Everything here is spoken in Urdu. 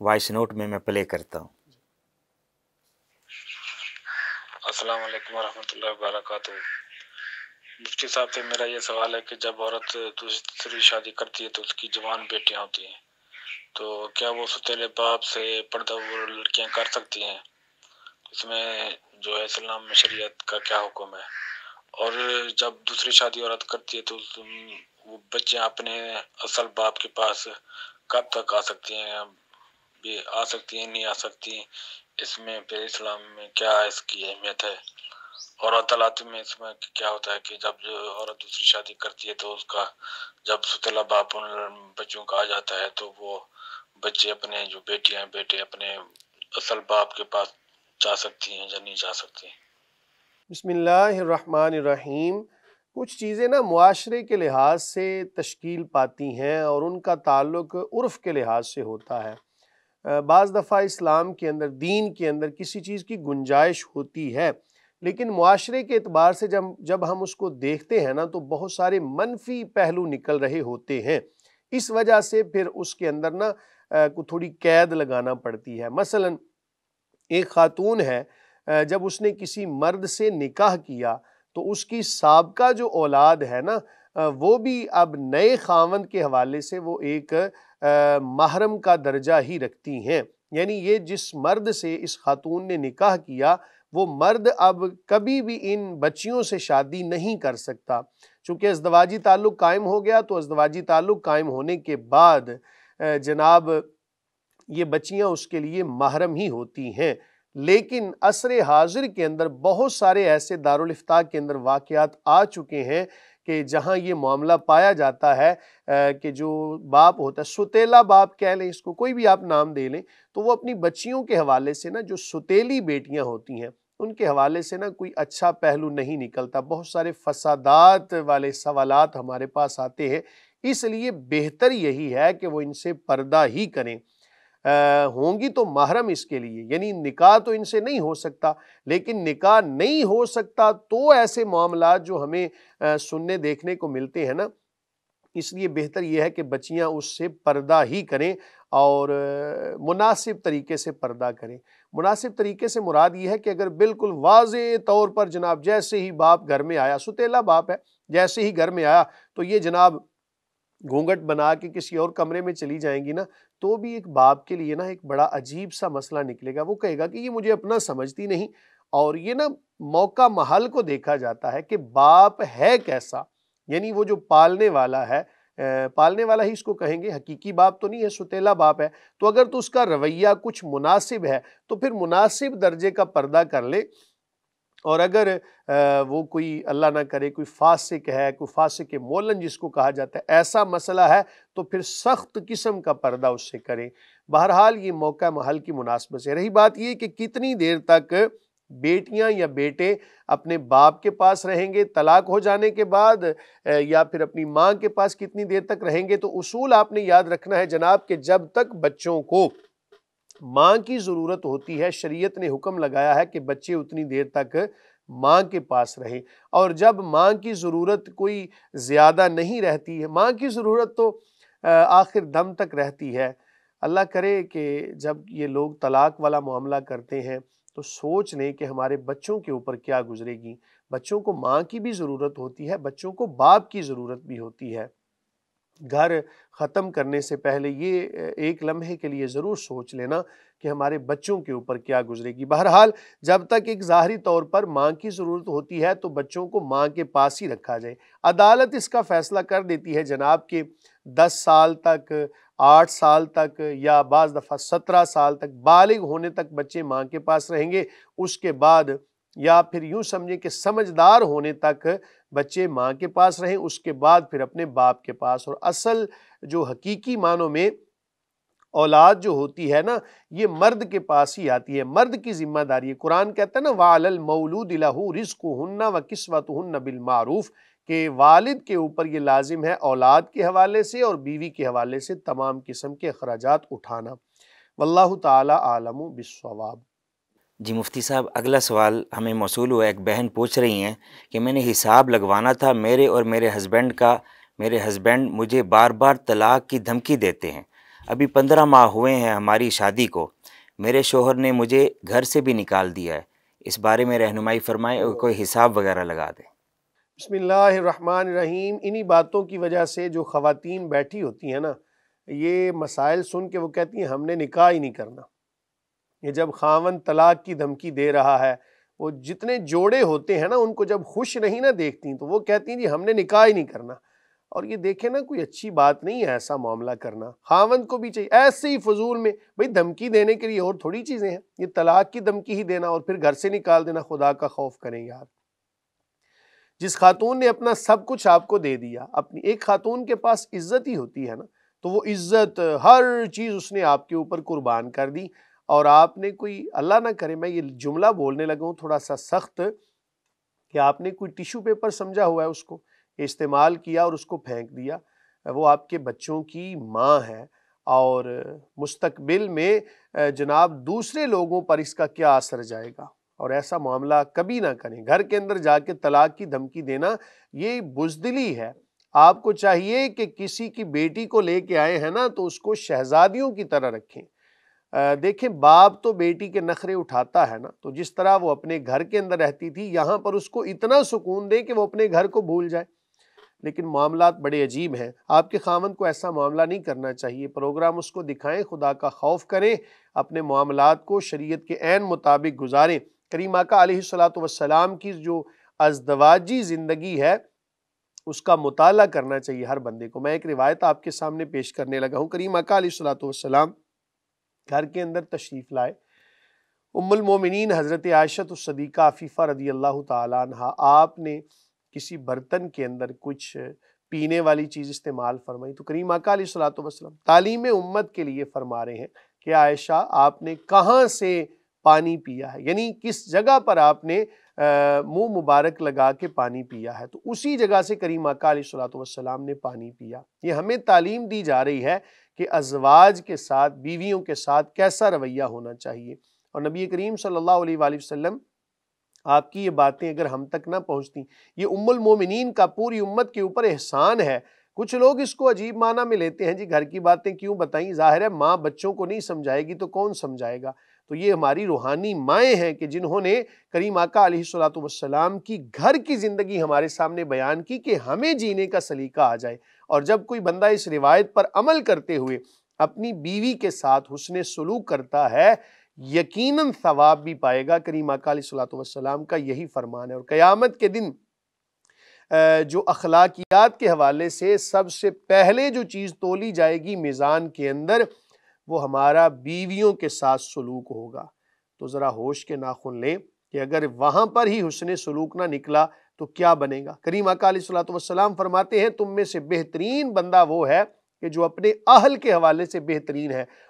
وائس نوٹ میں پلے کرتا ہوں۔ السلام علیکم ورحمۃ اللہ وبرکاتہ۔ مفتی صاحب سے میرا یہ سوال ہے کہ جب عورت دوسری شادی کرتی ہے تو اس کی جوان بیٹیاں ہوتی ہیں، تو کیا وہ ستیلے باپ سے پردہ وہ لڑکیاں کر سکتی ہیں؟ اس میں جو ہے اسلام میں شریعت کا کیا حکم ہے؟ اور جب دوسری شادی عورت کرتی ہے تو وہ بچیاں اپنے اصل باپ کے پاس کب تک آ سکتی ہیں؟ بھی آ سکتی ہیں، نہیں آ سکتی؟ اس میں پھر اسلام میں کیا اس کی اہمیت ہے؟ اور عدالت میں اس میں کیا ہوتا ہے کہ جب جو عورت دوسری شادی کرتی ہے تو اس کا جب ستیلا باپ ان بچوں کا آ جاتا ہے تو وہ بچے اپنے جو بیٹیاں بیٹے اپنے اصل باپ کے پاس جا سکتی ہیں یا نہیں جا سکتی؟ بسم اللہ الرحمن الرحیم۔ کچھ چیزیں نا معاشرے کے لحاظ سے تشکیل پاتی ہیں اور ان کا تعلق عرف کے لحاظ سے ہوتا ہے۔ بعض دفعہ اسلام کے اندر، دین کے اندر کسی چیز کی گنجائش ہوتی ہے، لیکن معاشرے کے اعتبار سے جب ہم اس کو دیکھتے ہیں نا تو بہت سارے منفی پہلو نکل رہے ہوتے ہیں۔ اس وجہ سے پھر اس کے اندر نا کو تھوڑی قید لگانا پڑتی ہے۔ مثلا ایک خاتون ہے، جب اس نے کسی مرد سے نکاح کیا تو اس کی سابقہ جو اولاد ہے نا وہ بھی اب نئے خاوند کے حوالے سے وہ ایک محرم کا درجہ ہی رکھتی ہیں۔ یعنی یہ جس مرد سے اس خاتون نے نکاح کیا وہ مرد اب کبھی بھی ان بچیوں سے شادی نہیں کر سکتا، چونکہ ازدواجی تعلق قائم ہو گیا۔ تو ازدواجی تعلق قائم ہونے کے بعد جناب یہ بچیاں اس کے لیے محرم ہی ہوتی ہیں۔ لیکن عصر حاضر کے اندر بہت سارے ایسے دارالافتاء کے اندر واقعات آ چکے ہیں کہ جہاں یہ معاملہ پایا جاتا ہے کہ جو باپ ہوتا ہے، ستیلا باپ کہہ لیں اس کو، کوئی بھی آپ نام دے لیں، تو وہ اپنی بچیوں کے حوالے سے نا جو ستیلی بیٹیاں ہوتی ہیں ان کے حوالے سے نا کوئی اچھا پہلو نہیں نکلتا۔ بہت سارے فسادات والے سوالات ہمارے پاس آتے ہیں۔ اس لیے بہتر یہی ہے کہ وہ ان سے پردہ ہی کریں۔ ہوں گی تو محرم اس کے لیے، یعنی نکاح تو ان سے نہیں ہو سکتا، لیکن نکاح نہیں ہو سکتا تو ایسے معاملات جو ہمیں سننے دیکھنے کو ملتے ہیں نا، اس لیے بہتر یہ ہے کہ بچیاں اس سے پردہ ہی کریں اور مناسب طریقے سے پردہ کریں۔ مناسب طریقے سے مراد یہ ہے کہ اگر بالکل واضح طور پر جناب جیسے ہی باپ گھر میں آیا، ستیلا باپ ہے، جیسے ہی گھر میں آیا تو یہ جناب گھونگھٹ بنا کے کسی اور کمرے میں چلی جائیں گی نا، تو بھی ایک باپ کے لیے نا ایک بڑا عجیب سا مسئلہ نکلے گا۔ وہ کہے گا کہ یہ مجھے اپنا سمجھتی نہیں، اور یہ نا موقع محل کو دیکھا جاتا ہے کہ باپ ہے کیسا، یعنی وہ جو پالنے والا ہے، پالنے والا ہی اس کو کہیں گے، حقیقی باپ تو نہیں ہے، ستیلا باپ ہے، تو اگر تو اس کا رویہ کچھ مناسب ہے تو پھر مناسب درجے کا پردہ کر لے۔ اور اگر وہ کوئی اللہ نہ کرے کوئی فاسق ہے، کوئی فاسق مولن جس کو کہا جاتا ہے، ایسا مسئلہ ہے تو پھر سخت قسم کا پردہ اس سے کریں۔ بہرحال یہ موقع محل کی مناسبت سے۔ رہی بات یہ کہ کتنی دیر تک بیٹیاں یا بیٹے اپنے باپ کے پاس رہیں گے طلاق ہو جانے کے بعد، یا پھر اپنی ماں کے پاس کتنی دیر تک رہیں گے، تو اصول آپ نے یاد رکھنا ہے جناب کہ جب تک بچوں کو ماں کی ضرورت ہوتی ہے، شریعت نے حکم لگایا ہے کہ بچے اتنی دیر تک ماں کے پاس رہیں، اور جب ماں کی ضرورت کوئی زیادہ نہیں رہتی ہے، ماں کی ضرورت تو آخر دم تک رہتی ہے۔ اللہ کرے کہ جب یہ لوگ طلاق والا معاملہ کرتے ہیں تو سوچ لیں کہ ہمارے بچوں کے اوپر کیا گزرے گی۔ بچوں کو ماں کی بھی ضرورت ہوتی ہے، بچوں کو باپ کی ضرورت بھی ہوتی ہے۔ گھر ختم کرنے سے پہلے یہ ایک لمحے کے لیے ضرور سوچ لینا کہ ہمارے بچوں کے اوپر کیا گزرے گی۔ بہرحال جب تک ایک ظاہری طور پر ماں کی ضرورت ہوتی ہے تو بچوں کو ماں کے پاس ہی رکھا جائے۔ عدالت اس کا فیصلہ کر دیتی ہے جناب کہ 10 سال تک، 8 سال تک، یا بعض دفعہ 17 سال تک، بالغ ہونے تک بچے ماں کے پاس رہیں گے۔ اس کے بعد یا پھر یوں سمجھیں کہ سمجھدار ہونے تک بچے ماں کے پاس رہیں، اس کے بعد پھر اپنے باپ کے پاس۔ اور اصل جو حقیقی معنوں میں اولاد جو ہوتی ہے نا، یہ مرد کے پاس ہی آتی ہے، مرد کی ذمہ داری ہے۔ قرآن کہتا ہے نا وَعَلَى الْمَوْلُودِ لَهُ رِزْقُهُنَّ وَكِسْوَتُهُنَّ بِالْمَعْرُوفِ، کہ والد کے اوپر یہ لازم ہے اولاد کے حوالے سے اور بیوی کے حوالے سے تمام قسم کے اخراجات اٹھانا۔ واللہ تعالی عالم بالصواب۔ جی مفتی صاحب، اگلا سوال ہمیں موصول ہوا، ایک بہن پوچھ رہی ہیں کہ میں نے حساب لگوانا تھا میرے اور میرے ہسبینڈ کا، میرے ہسبینڈ مجھے بار بار طلاق کی دھمکی دیتے ہیں، ابھی 15 ماہ ہوئے ہیں ہماری شادی کو، میرے شوہر نے مجھے گھر سے بھی نکال دیا ہے، اس بارے میں رہنمائی فرمائیں اور کوئی حساب وغیرہ لگا دیں۔ بسم اللہ الرحمن الرحیم۔ انہی باتوں کی وجہ سے جو خواتین بیٹھی ہوتی ہیں نا، یہ مسائل سن کے وہ کہتی ہیں ہم نے نکاح ہی نہیں کرنا۔ یہ جب خاوند طلاق کی دھمکی دے رہا ہے، وہ جتنے جوڑے ہوتے ہیں نا ان کو جب خوش نہیں نہ دیکھتی تو وہ کہتی ہیں جی ہم نے نکاح ہی نہیں کرنا۔ اور یہ دیکھیں نا، کوئی اچھی بات نہیں ہے ایسا معاملہ کرنا۔ خاوند کو بھی چاہیے ایسے ہی فضول میں، بھئی دھمکی دینے کے لیے اور تھوڑی چیزیں ہیں، یہ طلاق کی دھمکی ہی دینا اور پھر گھر سے نکال دینا، خدا کا خوف کریں یار۔ جس خاتون نے اپنا سب کچھ آپ کو دے دیا، اپنی ایک خاتون کے پاس عزت ہی ہوتی ہے نا، تو وہ عزت ہر چیز اس نے آپ کے اوپر قربان کر دی، اور آپ نے کوئی، اللہ نہ کرے میں یہ جملہ بولنے لگا ہوں تھوڑا سا سخت، کہ آپ نے کوئی ٹیشو پیپر سمجھا ہوا ہے اس کو استعمال کیا اور اس کو پھینک دیا۔ وہ آپ کے بچوں کی ماں ہے، اور مستقبل میں جناب دوسرے لوگوں پر اس کا کیا اثر جائے گا، اور ایسا معاملہ کبھی نہ کریں۔ گھر کے اندر جا کے طلاق کی دھمکی دینا یہ بزدلی ہے۔ آپ کو چاہیے کہ کسی کی بیٹی کو لے کے آئے ہیں نا تو اس کو شہزادیوں کی طرح رکھیں۔ دیکھیں باپ تو بیٹی کے نخرے اٹھاتا ہے نا، تو جس طرح وہ اپنے گھر کے اندر رہتی تھی یہاں پر اس کو اتنا سکون دے کہ وہ اپنے گھر کو بھول جائے۔ لیکن معاملات بڑے عجیب ہیں، آپ کے خاوند کو ایسا معاملہ نہیں کرنا چاہیے۔ پروگرام اس کو دکھائیں، خدا کا خوف کریں، اپنے معاملات کو شریعت کے عین مطابق گزاریں۔ کریم آقا علیہ الصلوۃ والسلام کی جو ازدواجی زندگی ہے اس کا مطالعہ کرنا چاہیے ہر بندے کو۔ میں ایک روایت آپ کے سامنے پیش کرنے لگا ہوں۔ کریم آقا علیہ الصلوۃ والسلام گھر کے اندر تشریف لائے، ام المومنین حضرت عائشہ الصدیقہ عفیفہ رضی اللہ تعالیٰ عنہا، آپ نے کسی برتن کے اندر کچھ پینے والی چیز استعمال فرمائی، تو کریم آقا علیہ الصلوۃ والسلام تعلیم امت کے لیے فرما رہے ہیں کہ عائشہ آپ نے کہاں سے پانی پیا ہے، یعنی کس جگہ پر آپ نے منہ مبارک لگا کے پانی پیا ہے، تو اسی جگہ سے کریم آقا علیہ الصلوۃ والسلام نے پانی پیا۔ یہ ہمیں تعلیم دی جا رہی ہے کہ ازواج کے ساتھ، بیویوں کے ساتھ کیسا رویہ ہونا چاہیے۔ اور نبی کریم صلی اللہ علیہ وآلہ وسلم، آپ کی یہ باتیں اگر ہم تک نہ پہنچتی، یہ ام المومنین کا پوری امت کے اوپر احسان ہے۔ کچھ لوگ اس کو عجیب معنی میں لیتے ہیں، جی گھر کی باتیں کیوں بتائیں، ظاہر ہے ماں بچوں کو نہیں سمجھائے گی تو کون سمجھائے گا۔ تو یہ ہماری روحانی مائیں ہیں کہ جنہوں نے کریم آقا علیہ الصلوۃ والسلام کی گھر کی زندگی ہمارے سامنے بیان کی کہ ہمیں جینے کا سلیقہ آ جائے۔ اور جب کوئی بندہ اس روایت پر عمل کرتے ہوئے اپنی بیوی کے ساتھ حسن سلوک کرتا ہے، یقیناً ثواب بھی پائے گا۔ کریم آقا علیہ الصلوۃ والسلام کا یہی فرمان ہے۔ اور قیامت کے دن جو اخلاقیات کے حوالے سے سب سے پہلے جو چیز تولی جائے گی میزان کے اندر، وہ ہمارا بیویوں کے ساتھ سلوک ہوگا۔ تو ذرا ہوش کے ناخن لیں کہ اگر وہاں پر ہی حسن سلوک نہ نکلا تو کیا بنے گا۔ کریم آقا علیہ الصلوۃ والسلام فرماتے ہیں تم میں سے بہترین بندہ وہ ہے کہ جو اپنے اہل کے حوالے سے بہترین ہے،